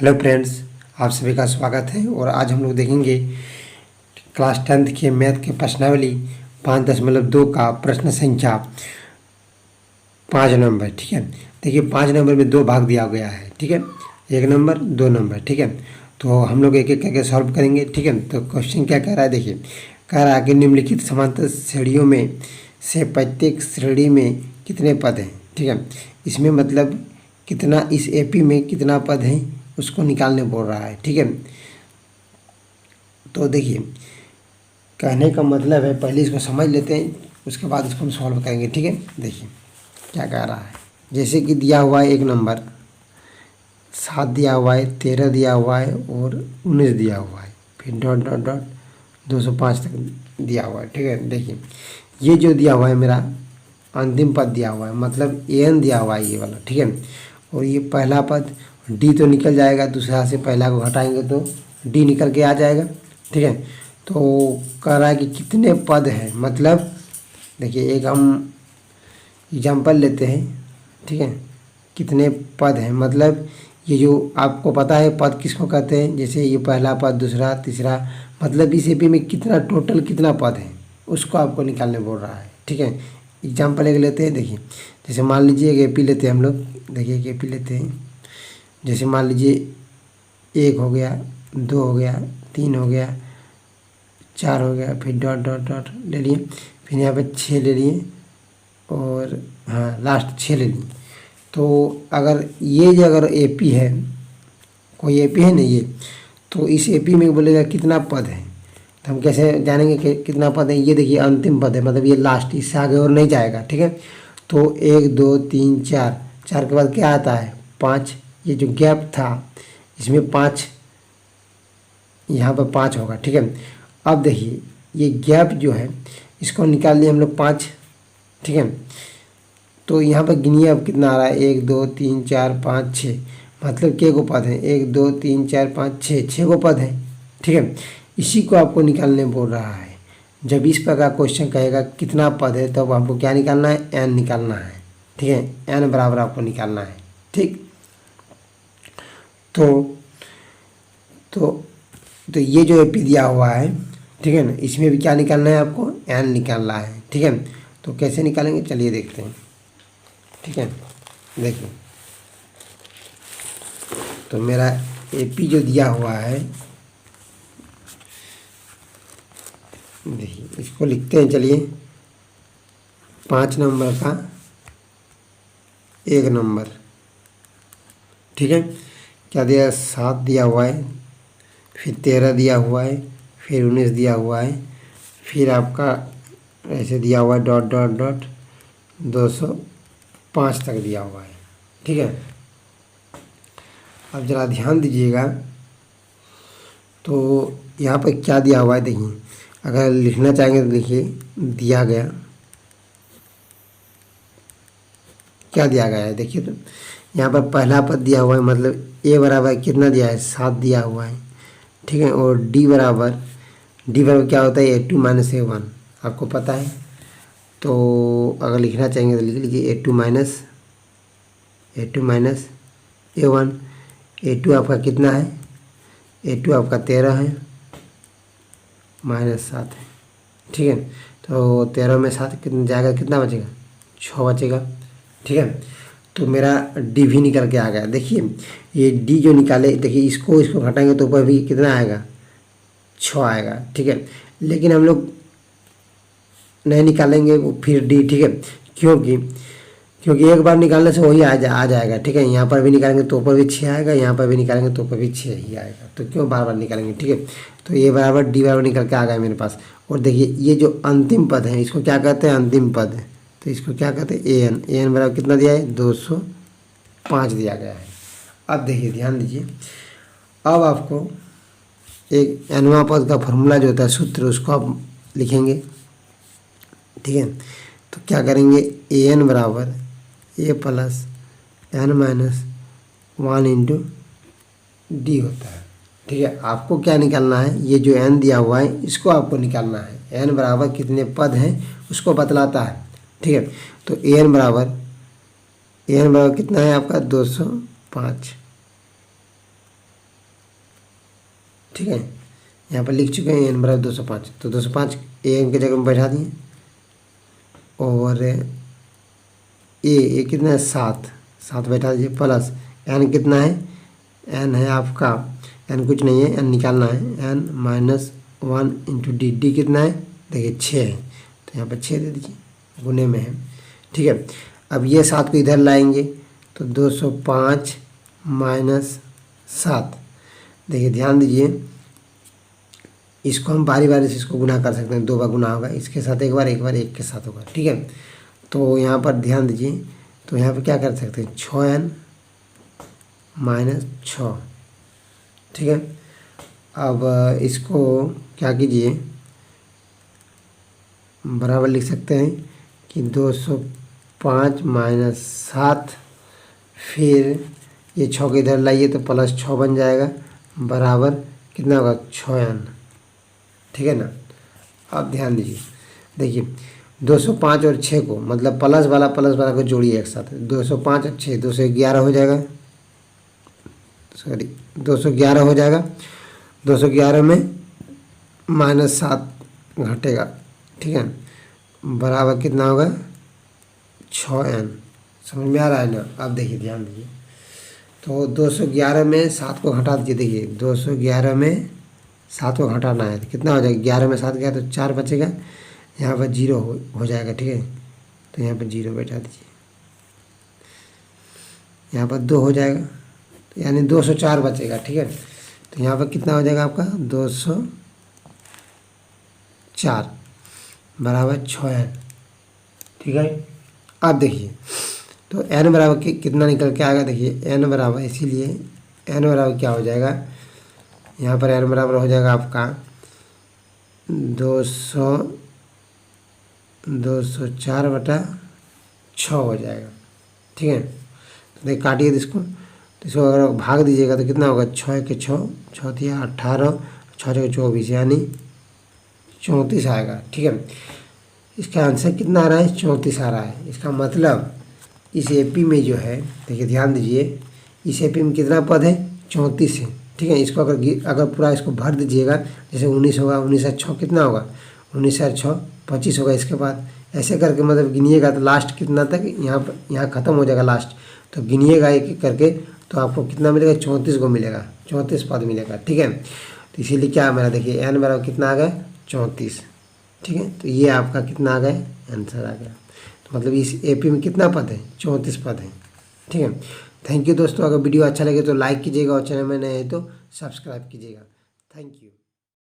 Hello friends, आप सभी का स्वागत है। और आज हम लोग देखेंगे क्लास 10th के मैथ के प्रश्नावली 5.2 का प्रश्न संख्या 5 नंबर। ठीक है, देखिए 5 नंबर में 2 भाग दिया गया है। ठीक है, 1 नंबर 2 नंबर। ठीक है, तो हम लोग एक एक करके सॉल्व करेंगे। ठीक है, तो क्वेश्चन क्या कह रहा है, देखिए कह रहा है कि निम्नलिखित समांतर श्रेणियों में से प्रत्येक श्रेणी में कितने पद हैं। ठीक है, इसमें मतलब कितना, इस एपी में कितना पद है उसको निकालने बोल रहा है। ठीक है, तो देखिए कहने का मतलब है, पहले इसको समझ लेते हैं, उसके बाद इसको हम सॉल्व करेंगे। ठीक है, देखिए क्या कह रहा है। जैसे कि दिया हुआ है 1 नंबर 7 दिया हुआ है, 13 दिया हुआ है और 19 दिया हुआ है, फिर डॉट डॉट डॉट 205 तक दिया हुआ है। ठीक है, देखिए ये जो दिया हुआ है मेरा अंतिम पद दिया हुआ है, मतलब एन दिया हुआ है ये वाला। ठीक है, और ये पहला पद डी तो निकल जाएगा, दूसरा से पहला को घटाएंगे तो डी निकल के आ जाएगा। ठीक है, तो कह रहा है कि कितने पद हैं, मतलब देखिए एक हम एग्जाम्पल लेते हैं। ठीक है, कितने पद हैं, मतलब ये जो आपको पता है पद किसको कहते हैं, जैसे ये पहला पद, दूसरा, तीसरा, मतलब इस एपी में कितना टोटल कितना पद है उसको आपको निकालने बोल रहा है। ठीक है, एग्जाम्पल एक लेते हैं। देखिए जैसे मान लीजिए एक एपी लेते हैं हम लोग। देखिए एक एपी लेते हैं, जैसे मान लीजिए 1 हो गया, 2 हो गया, 3 हो गया, 4 हो गया, फिर डॉट डॉट डॉट ले लिए, फिर यहाँ पे 6 ले लिए और हाँ लास्ट 6 ले लिए। तो अगर ये जो अगर एपी है, कोई एपी है ना ये, तो इस एपी में बोलेगा कितना पद है, तो हम कैसे जानेंगे कि कितना पद है। ये देखिए अंतिम पद है, मतलब ये लास्ट, इससे आगे और नहीं जाएगा। ठीक है, तो 1 2 3 4, 4 के बाद क्या आता है 5, ये जो गैप था इसमें 5, यहाँ पर 5 होगा। ठीक है, अब देखिए ये गैप जो है इसको निकाल लिए हम लोग 5। ठीक है, तो यहाँ पर गिनिए अब कितना आ रहा है, 1 2 3 4 5 6, मतलब के को पद है 1 2 3 4 5 6, 6 को पद है। ठीक है, इसी को आपको निकालने बोल रहा है। जब इस प्रकार क्वेश्चन कहेगा कितना पद है, तब तो आपको क्या निकालना है, एन निकालना है। ठीक है, एन बराबर आपको निकालना है। ठीक, तो ये जो एपी दिया हुआ है, ठीक है ना, इसमें भी क्या निकालना है आपको, एन निकालना है। ठीक है, तो कैसे निकालेंगे चलिए देखते हैं। ठीक है, देखिए तो मेरा एपी जो दिया हुआ है, देखिए इसको लिखते हैं। चलिए 5 नंबर का 1 नंबर। ठीक है, क्या दिया, 7 दिया हुआ है, फिर 13 दिया हुआ है, फिर 19 दिया हुआ है, फिर आपका ऐसे दिया हुआ है डॉट डॉट डॉट 205 तक दिया हुआ है। ठीक है, अब ज़रा ध्यान दीजिएगा, तो यहाँ पर क्या दिया हुआ है, देखिए अगर लिखना चाहेंगे तो लिखिए, दिया गया क्या दिया गया है। देखिए तो यहाँ पर पहला पद दिया हुआ है, मतलब ए बराबर कितना दिया है, 7 दिया हुआ है। ठीक है, और डी बराबर क्या होता है, A2 माइनस A1 आपको पता है। तो अगर लिखना चाहेंगे तो लिख लीजिए A2 माइनस A1। A2 आपका कितना है, A2 आपका 13 है, -7 है। ठीक है, तो 13 में 7 कितना जाएगा, कितना बचेगा, 6 बचेगा। ठीक है, तो मेरा डी भी निकल के आ गया। देखिए ये डी जो निकाले, देखिए इसको घटाएंगे तो ऊपर भी कितना आएगा, 6 आएगा। ठीक है, लेकिन हम लोग नहीं निकालेंगे वो फिर डी। ठीक है, क्योंकि एक बार निकालने से वही आ जाएगा। ठीक है, यहाँ पर भी निकालेंगे तो ऊपर भी 6 आएगा, यहाँ पर भी निकालेंगे तो ऊपर भी 6 ही आएगा, तो क्यों बार बार निकालेंगे। ठीक है, तो ये बराबर डी बराबर निकल के आ गया मेरे पास। और देखिए ये जो अंतिम पद है इसको क्या कहते हैं, अंतिम पद है, तो इसको क्या कहते हैं, एन बराबर कितना दिया है, 205 दिया गया है। अब देखिए ध्यान दीजिए, अब आपको एक एनवां पद का फॉर्मूला जो होता है, सूत्र, उसको आप लिखेंगे। ठीक है, तो क्या करेंगे, एन बराबर A plus N minus 1 into D होता है। ठीक है, आपको क्या निकालना है, ये जो एन दिया हुआ है इसको आपको निकालना है। एन बराबर कितने पद हैं उसको बतलाता है। ठीक है, तो एन बराबर कितना है आपका, 205। ठीक है। यहाँ पर लिख चुके हैं n बराबर 205, तो 205 ए की जगह में बैठा दिए, और ए कितना है 7, 7 बैठा दीजिए, प्लस n कितना है, n है आपका, n कुछ नहीं है, n निकालना है, n -1 इंटू डी कितना है देखिए 6 है, तो यहाँ पर 6 दे दीजिए, गुने में है, ठीक है। अब ये 7 को इधर लाएंगे तो 205 - 7, देखिए ध्यान दीजिए, इसको हम बारी बारी से इसको गुना कर सकते हैं, 2 बार गुना होगा, इसके साथ एक बार एक के साथ होगा, ठीक है। तो यहाँ पर ध्यान दीजिए, तो यहाँ पर क्या कर सकते हैं 6n - 6, ठीक है। अब इसको क्या कीजिए, बराबर लिख सकते हैं कि 205 - 7, फिर ये 6 को इधर लाइए तो +6 बन जाएगा, बराबर कितना होगा 6n, ठीक है ना। अब ध्यान दीजिए, देखिए 205 और 6 को, मतलब प्लस वाला को जोड़िए एक साथ, 205 और 6 211 हो जाएगा, सॉरी 211 हो जाएगा, 211 में -7 घटेगा, ठीक है, बराबर कितना होगा 6n, समझ में आ रहा है ना। अब देखिए ध्यान दीजिए, तो 211 में 7 को घटा दीजिए, देखिए 211 में 7 को घटाना है तो कितना हो जाएगा, 11 में 7 गया तो 4 बचेगा, यहाँ पर 0 हो जाएगा, ठीक है, तो यहाँ पर 0 बैठा दीजिए, यहाँ पर 2 हो जाएगा, तो यानी 204 बचेगा, ठीक है। तो यहाँ पर कितना हो जाएगा आपका 204 बराबर 6n, ठीक है। अब देखिए, तो n बराबर कितना निकल के आएगा, देखिए n बराबर, इसीलिए n बराबर क्या हो जाएगा, यहाँ पर n बराबर हो जाएगा आपका 204/6 हो जाएगा, ठीक है। तो देखिए काटिए इसको, तो इसको अगर भाग दीजिएगा तो कितना होगा, 6 के 6, 6 दिया 18, 6 के 24 यानी 34 आएगा, ठीक है। इसका आंसर कितना आ रहा है 34 आ रहा है। इसका मतलब इस एपी में जो है, देखिए ध्यान दीजिए, इस एपी में कितना पद है 34 है, ठीक है। इसको अगर पूरा इसको भर दीजिएगा, जैसे 19 होगा, 19 और 6 कितना होगा, 19 और 6 25 होगा, इसके बाद ऐसे करके मतलब गिनिएगा तो लास्ट कितना तक यहाँ ख़त्म हो जाएगा लास्ट, तो गिनिएगा एक एक करके तो आपको कितना मिलेगा 34 को मिलेगा, 34 पद मिलेगा, ठीक है। तो इसीलिए क्या है मेरा, देखिए n बराबर कितना आ गया 34, ठीक है। तो ये आपका कितना आ गया आंसर आ गया, तो मतलब इस एपी में कितना पद है 34 पद है, ठीक है। थैंक यू दोस्तों, अगर वीडियो अच्छा लगे तो लाइक कीजिएगा और चैनल में नए हैं तो सब्सक्राइब कीजिएगा। Thank you.